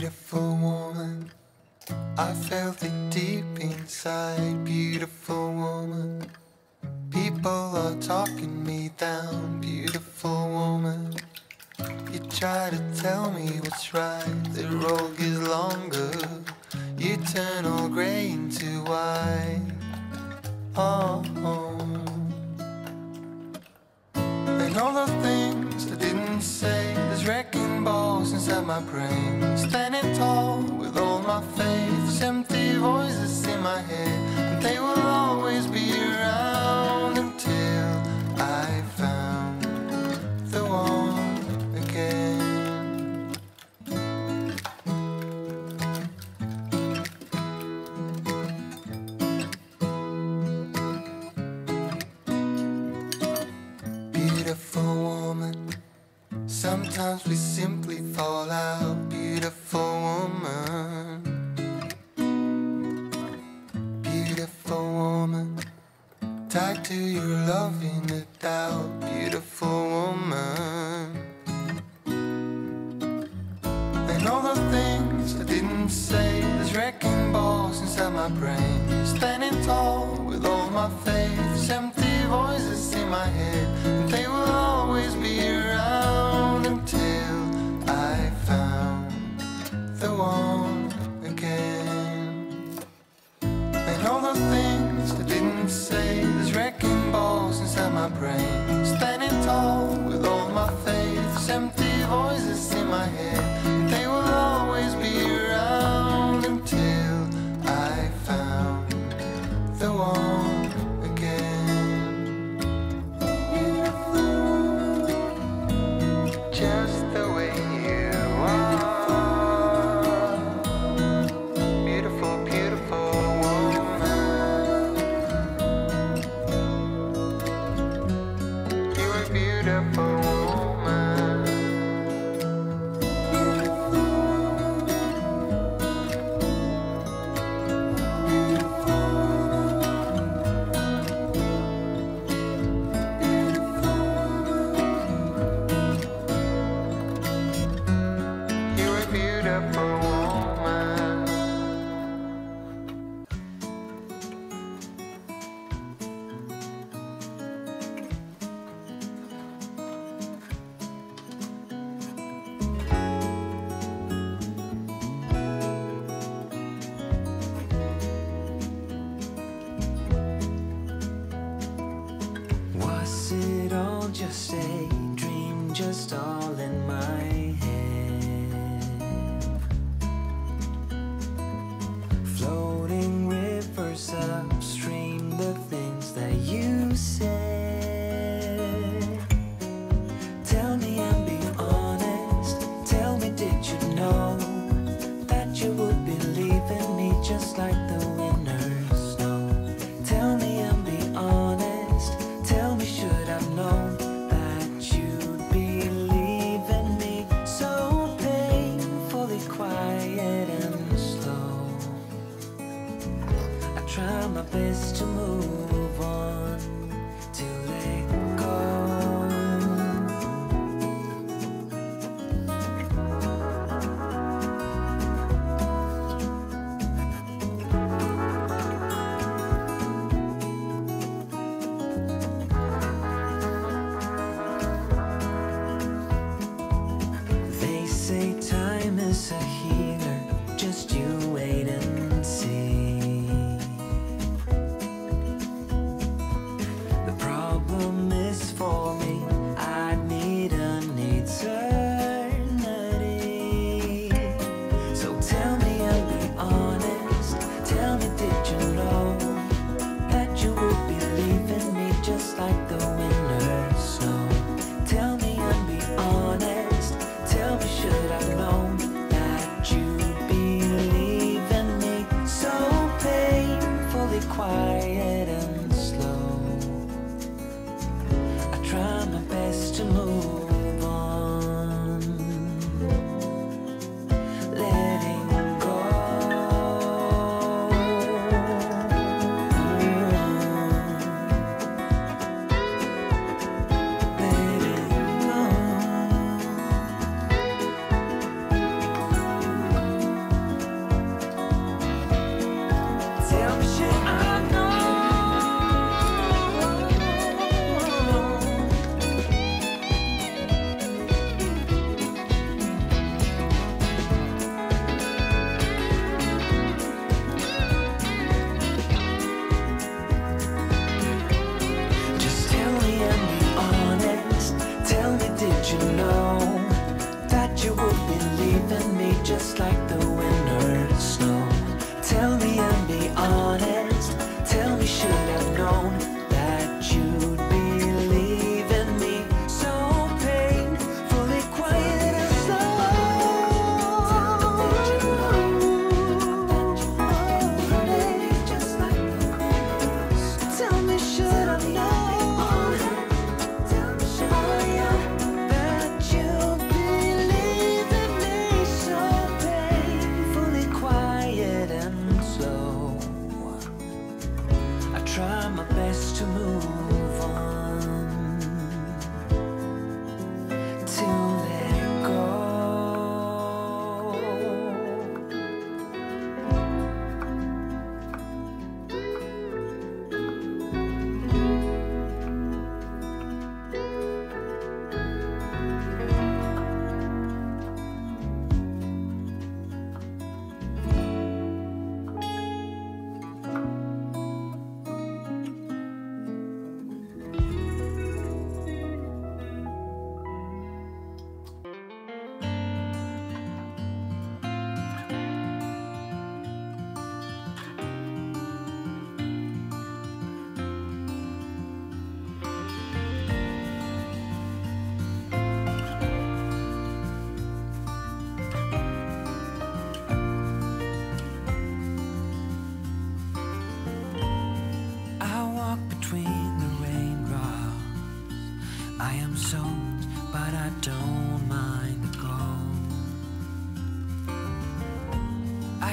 Beautiful woman, I felt it deep inside. Beautiful woman, people are talking me down. Beautiful woman, you try to tell me what's right. The road gets longer, you turn all grey into white. Oh, and all the things I didn't say, there's wrecking balls inside my brain. Standing tall with all my faith, there's empty voices in my head, and they will always be around until I found the one again. Beautiful woman, sometimes we simply fall out. Beautiful woman, beautiful woman, tied to your love in the doubt. Beautiful woman, and all the things I didn't say, there's wrecking balls inside my brain. Standing tall with all my faith, there's empty voices in my head, and they will always be around until I found the one again. And all the things I didn't say, there's wrecking balls inside my brain. Standing tall with all my faith, there's empty voices in my head, and they will always be around until I found the one again. Just the way you are. Beautiful, beautiful woman. You are beautiful woman. You are beautiful woman. Was it all just a dream, just all in my head? Floating rivers upstream, the things that you said. Tell me and be honest, tell me, did you know that you would be leaving me just like the winter's snow? Tell me and be honest, tell me, should I've known that you'd be leaving me so painfully quiet and slow? I try my best to move on, to let go. They say time is a healer, just you wait and see. The problem is for me, I need an eternity. So tell me and be honest, tell me, did you know that you would be leaving me just like the winter snow? Tell me and be honest, tell me, should I've known that you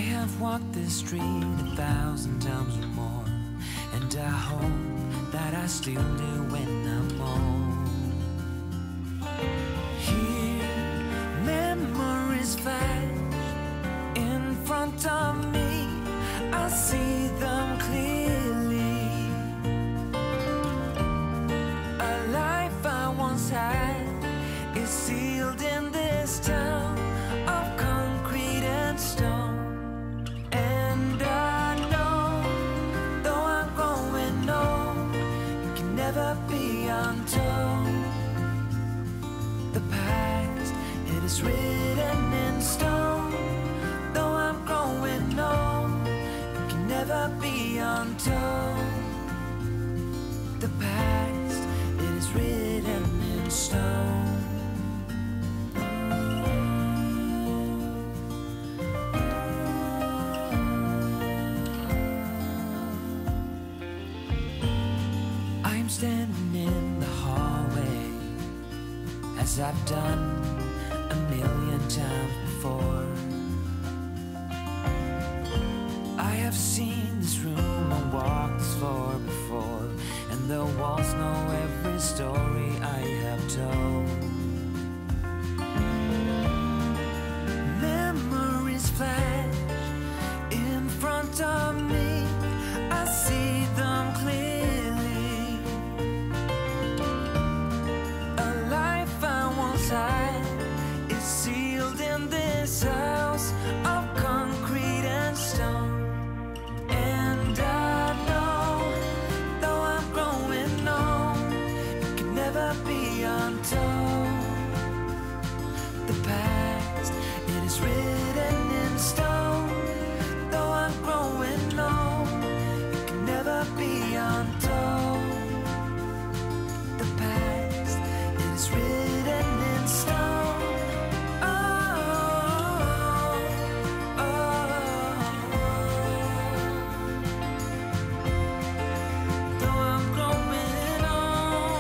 I have walked this street 1,000 times or more, and I hope that I still do when I'm old. Here, memories flash in front of me, I see them clearly. A life I once had is sealed in this town of concrete and stone. And I know, though I'm growing old, it can never be untold. The past, it is written in stone. Though I'm growing old, it can never be untold. The past, it is written in stone. I'm standing in the hallway, as I've done 1,000,000 times before. I have seen this room and walked this floor before, and the walls know every story I have told. Memories flash in front of me, I see them clearly. A life I once had is sealed in this house of concrete and stone. And I know, though I'm growing old, it can never be untold. The past, it is written in stone. Though I'm growing old, it can never be untold. The past, it is written in stone. Though I'm growing old,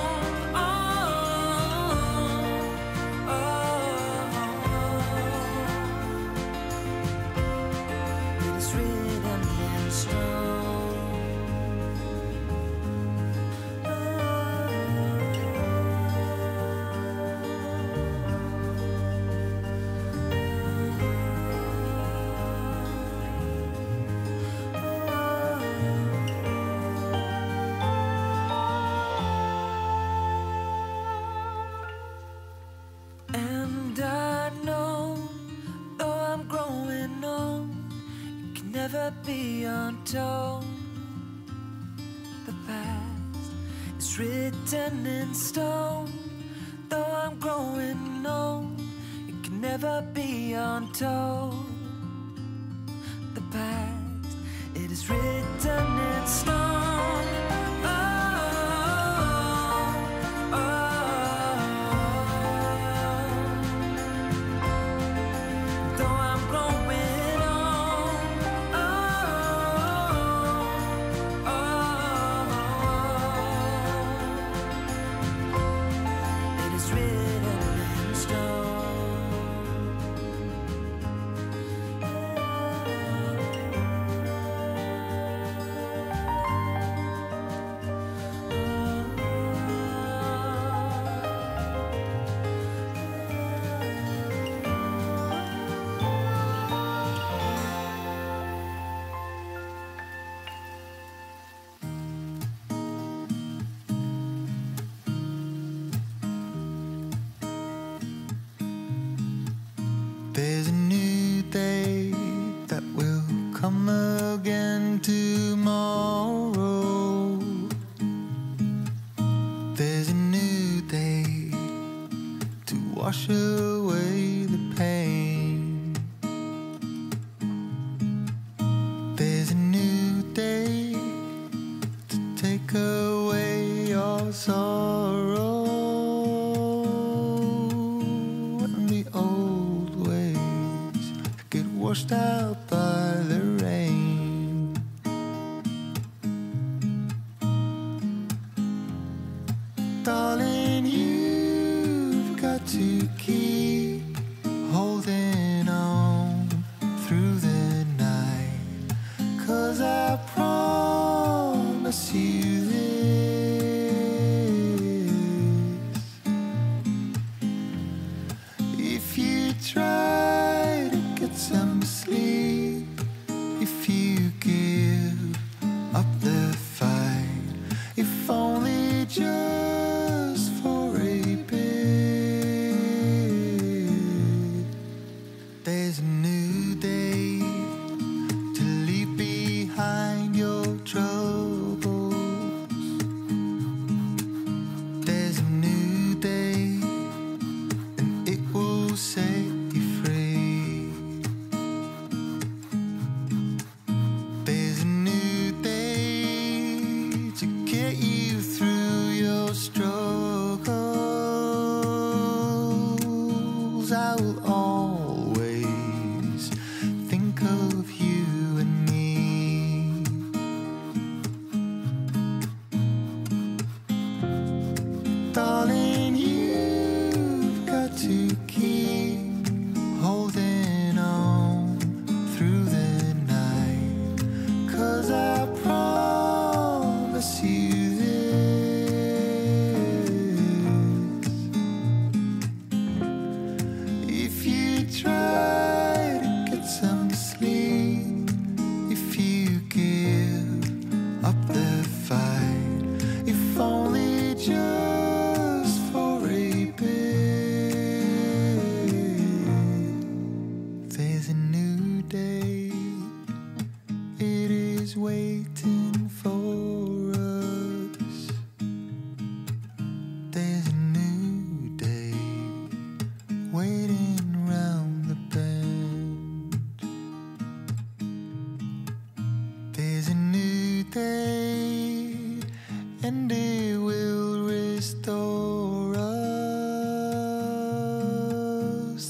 it is written in stone. And I know, though I'm growing old, it can never be untold. The past is written in stone. Though I'm growing old, it can never be untold. The past, it is written in stone. Though I'm growing old, it is written in stone. There's a new day that will come again tomorrow. There's a new day to wash away the pain. There's a new day to take away your sorrow. And the old ways get washed out by the rain. Darling, you've got to keep holding on through the night. promise you this. If you try to get some sleep, if you give up the fight, if only just for a bit, there's a new day to leave behind your troubles. There's a new day and it will set you free. There's a new day to get you through your struggles. I will always think of you and me. Darling, you've got to keep holding on through the night, 'cause I promise you this. If you try to get some sleep, if you give up the fight, if only just for a bit, there's a new day, it is waiting for us. There's a new day waiting round the bend. There's a new day and it will restore us.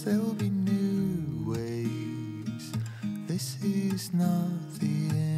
There'll be new ways. This is not the end.